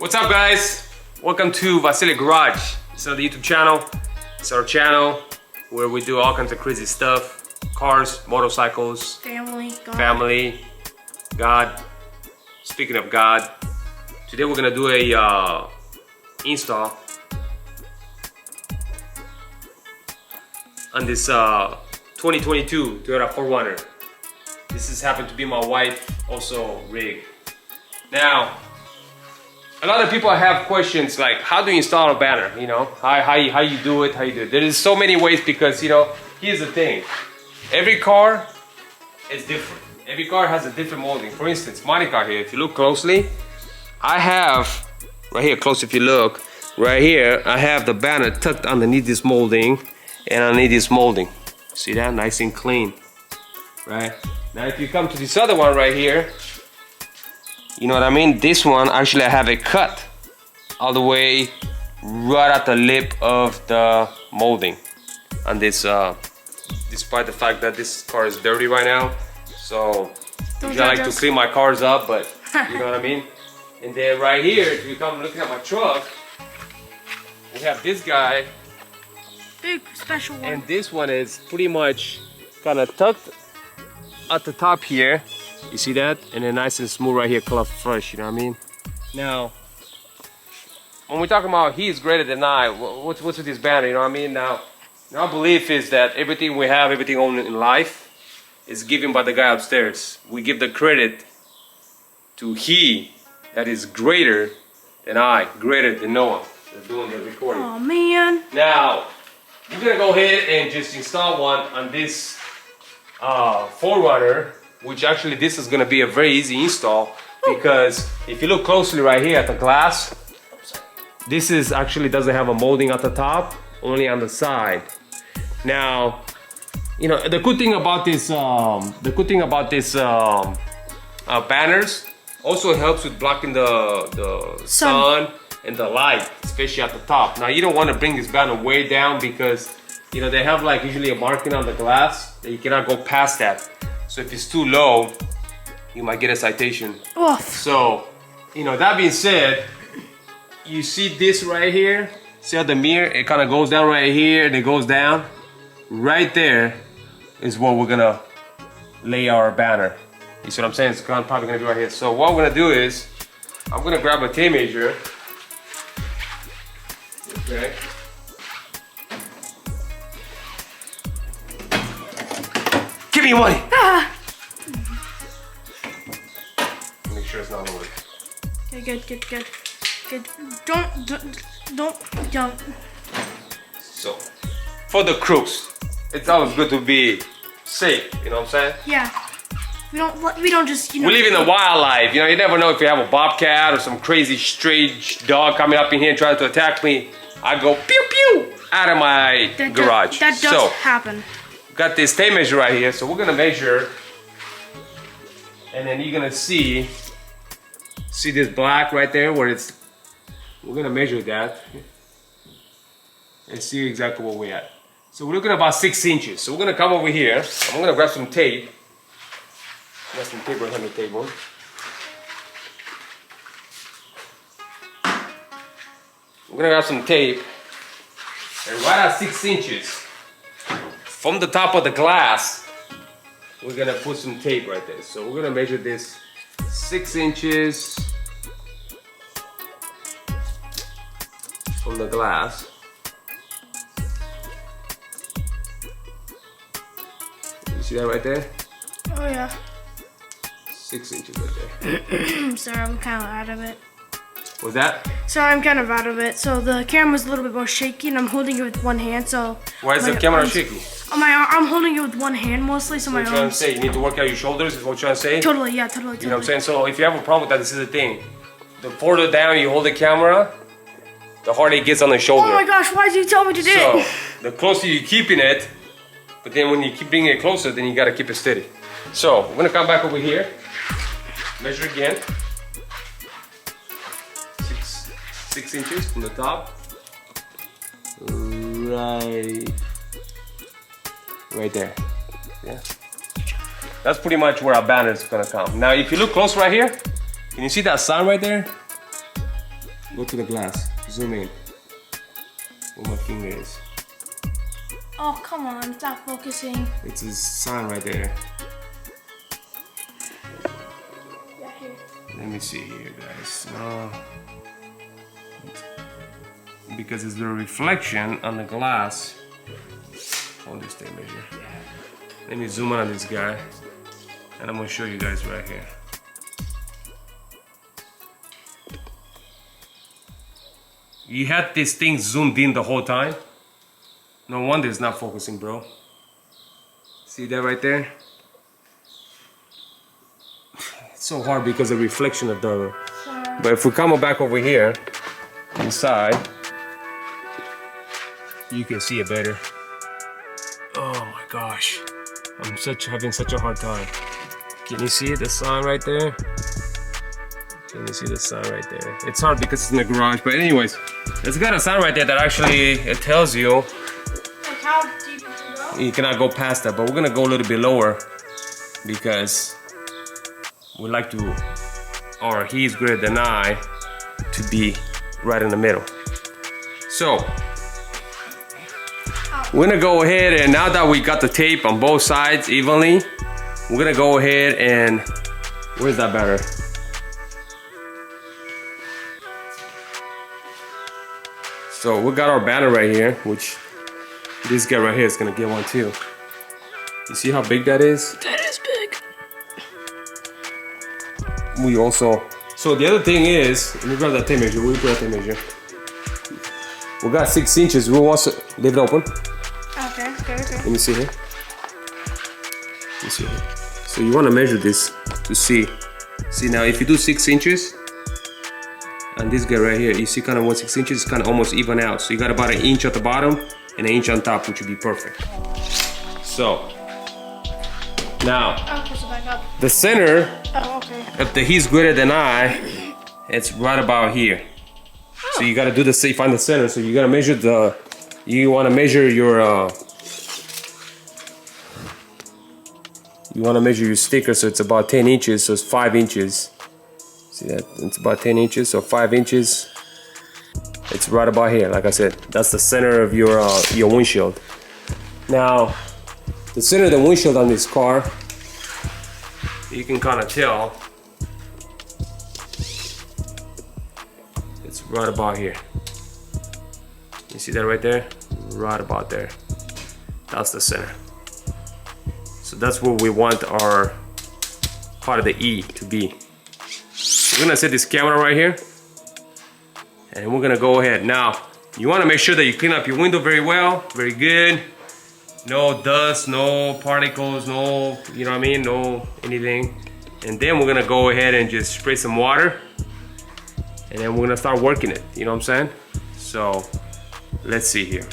What's up, guys? Welcome to Vasily Garage. It's on the YouTube channel. It's our channel where we do all kinds of crazy stuff. Cars, motorcycles, family, God. Speaking of God, today we're gonna do a install on this 2022 Toyota 4Runner. This has happened to be my wife also rig. Now, a lot of people have questions like, how do you install a banner? You know, how you do it, There is so many ways because, you know, here's the thing. Every car is different. Every car has a different molding. For instance, my car here, if you look closely, I have, right here, close if you look, right here, I have the banner tucked underneath this molding and underneath this molding. See that? Nice and clean, right? Now if you come to this other one right here, you know what I mean? This one, actually I have it cut all the way right at the lip of the molding on this, despite the fact that this car is dirty right now. So I like to clean my cars up, but you know what I mean? And then right here, if you come looking at my truck, we have this guy. Big special one. And this one is pretty much kind of tucked at the top here. You see that? And then nice and smooth right here, color fresh, you know what I mean? Now, when we're talking about he's greater than I, what's with this banner, you know what I mean? Now, our belief is that everything we have, everything owned in life is given by the guy upstairs. We give the credit to he that is greater than I, greater than Noah, that's doing the recording. Oh man. Now, we're gonna go ahead and just install one on this 4Runner, which actually this is gonna be a very easy install because if you look closely right here at the glass, this is actually doesn't have a molding at the top, only on the side. Now, you know, the good thing about this, banners also helps with blocking the sun and the light, especially at the top. Now, you don't want to bring this banner way down because, you know, they have like usually a marking on the glass that you cannot go past that. So if it's too low, you might get a citation. Oof. So, you know, that being said, you see this right here? See how the mirror, it kind of goes down right here and it goes down? Right there is where we're gonna lay our banner. You see what I'm saying? It's probably gonna be right here. So what I'm gonna do is, I'm gonna grab a tape measure. Okay. Give me your money! Ah. Make sure it's not loaded. Okay, good. Don't jump. So, for the crews, it's always good to be safe, you know what I'm saying? Yeah. We don't just, you know. We live in the wildlife, you know, you never know if you have a bobcat or some crazy strange dog coming up in here and trying to attack me. I go pew pew out of my garage. That does happen. Got this tape measure right here, so we're gonna measure, and then you're gonna see this black right there where it's, we're gonna measure that and see exactly where we're at. So we're looking at about 6 inches. So we're gonna come over here. I'm gonna grab some tape. Got some tape right on the table. We're gonna grab some tape, and right at 6 inches from the top of the glass, we're gonna put some tape right there. So we're gonna measure this 6 inches from the glass. You see that right there? Oh yeah. 6 inches right there. Sorry, I'm kind of out of it. What's that? Sorry, I'm kind of out of it. So the camera's a little bit more shaky, and I'm holding it with one hand. So why is the camera shaky? I'm holding it with one hand mostly, so What are you trying to say? You need to work out your shoulders, is what you're trying to say? Totally, yeah, totally. You know what I'm saying? So if you have a problem with that, this is the thing. The further down you hold the camera, the harder it gets on the shoulder. Oh my gosh, why did you tell me to do it? So the closer you're keeping it, but then when you keep bringing it closer, then you gotta keep it steady. So we're gonna come back over here, measure again. 6 inches from the top. Right there. Yeah. That's pretty much where our banner is gonna come. Now if you look close right here, can you see that sign right there? Go to the glass. Zoom in. Where my finger is. Oh, come on, it's not focusing. It's a sign right there. Yeah, here. Let me see here, guys. Because it's the reflection on the glass. Hold this tape measure. Let me zoom in on this guy, and I'm gonna show you guys right here. You had this thing zoomed in the whole time. No wonder it's not focusing, bro. See that right there? It's so hard because of the reflection of the. But if we come back over here, inside, you can see it better. Oh my gosh, I'm having such a hard time. Can you see the sign right there? Can you see the sign right there? It's hard because it's in the garage, but anyways, it's got a sign right there that actually it tells you. Like how deep you can go? You cannot go past that, but we're gonna go a little bit lower because we like to, or he's greater than I, to be right in the middle. So we're gonna go ahead, and now that we got the tape on both sides evenly, we're gonna go ahead and, where's that battery? So we got our banner right here, which this guy right here is gonna get one too. You see how big that is? That is big. We also, so the other thing is, let me grab that tape measure. We grab that tape measure. We got 6 inches. We want to leave it open. Okay. Let me see here. Let me see here. So you want to measure this to see. See now, if you do 6 inches, and this guy right here, you see kind of 6 inches, it's kind of almost even out. So you got about 1 inch at the bottom and 1 inch on top, which would be perfect. So now, Okay, so back up. the center, Oh, okay. if the he's greater than I, it's right about here. So you got to do the, find the center. So you got to measure the, you want to measure your, you want to measure your sticker. So it's about 10 inches. So it's 5 inches. See that? It's about 10 inches. So 5 inches. It's right about here. Like I said, that's the center of your windshield. Now, the center of the windshield on this car, you can kind of tell. It's right about here. You see that right there? Right about there. That's the center. So that's where we want our part of the E to be. We're gonna set this camera right here, and we're gonna go ahead. Now, you wanna make sure that you clean up your window very well, very good. No dust, no particles, no, you know what I mean, no anything. And then we're gonna go ahead and just spray some water, and then we're gonna start working it, you know what I'm saying? So, let's see here.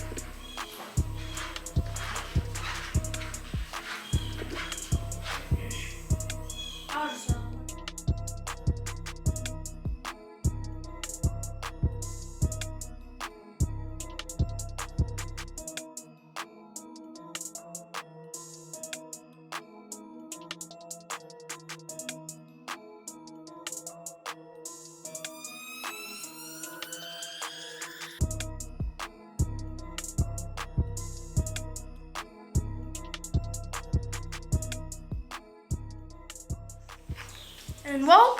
And well,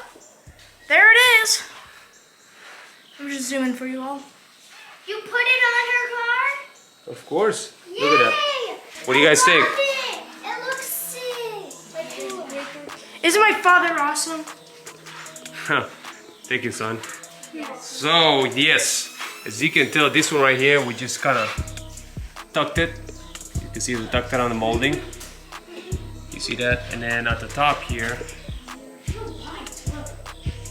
there it is. I'm just zooming for you all. You put it on her car? Of course. Yay! Look at that. What do you guys think? It looks sick. Isn't my father awesome? Thank you, son. So, yes, as you can tell, this one right here, we just kind of tucked it. You can see we tucked it on the molding. You see that? And then at the top here,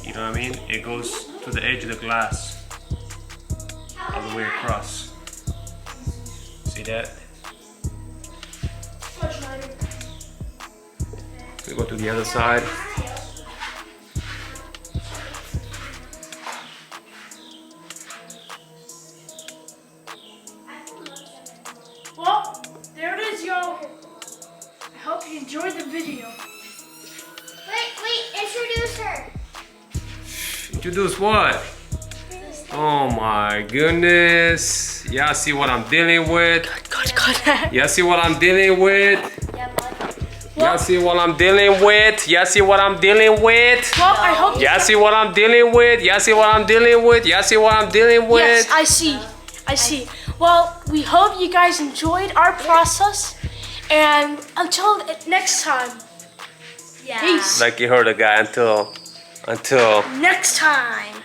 you know what I mean? It goes to the edge of the glass, all the way across. See that? We go to the other side. Well, there it is, y'all. I hope you enjoyed the video. Wait, introduce her. Introduce what? This Oh my goodness. Y'all see what I'm dealing with? God. Y'all see what I'm dealing with? Yeah, bud. Y'all see what I'm dealing with? Y'all see what I'm dealing with? Well, I hope. Y'all see what I'm dealing with? Y'all see what I'm dealing with? Y'all see what I'm dealing with? Yes, I see. I see. Well, we hope you guys enjoyed our process, and until next time. Yeah. Peace. Like you heard a guy until Next time.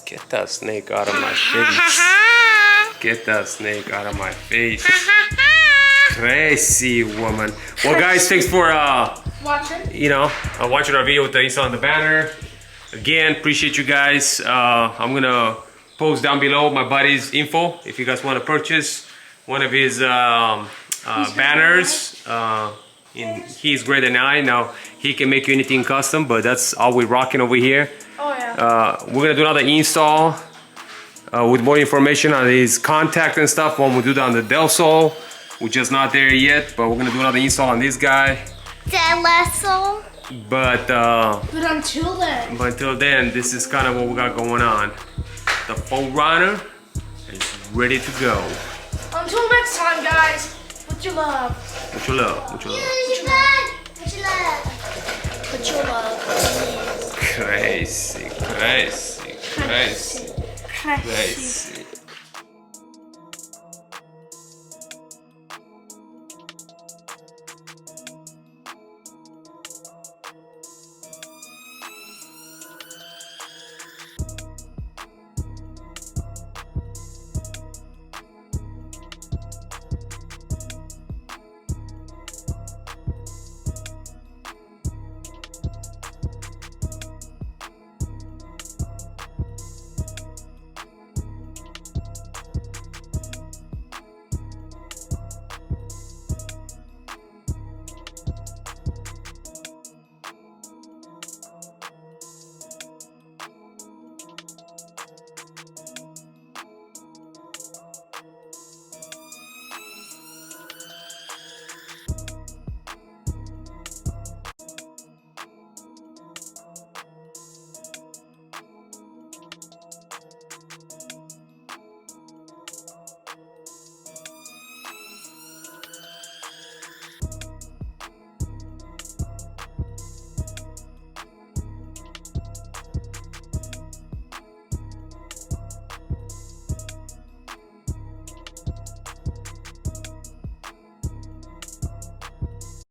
get that snake out of my face. Get that snake out of my face. Crazy woman. Well guys, thanks for Watching. watching our video with the install on the banner. Again, appreciate you guys. I'm gonna post down below my buddy's info if you guys want to purchase one of his banners. He's greater than I. Now he can make you anything custom, but that's all we're rocking over here. Oh yeah. We're gonna do another install with more information on his contact and stuff when we do that on the Del Sol. We're just not there yet, but we're gonna do another install on this guy. Deleso. But But until then. this is kind of what we got going on. The 4Runner is ready to go. Until next time, guys. With your love. Mucho love, mucho love. Use your bud. What you love? With your love. Crazy, crazy, crazy, crazy.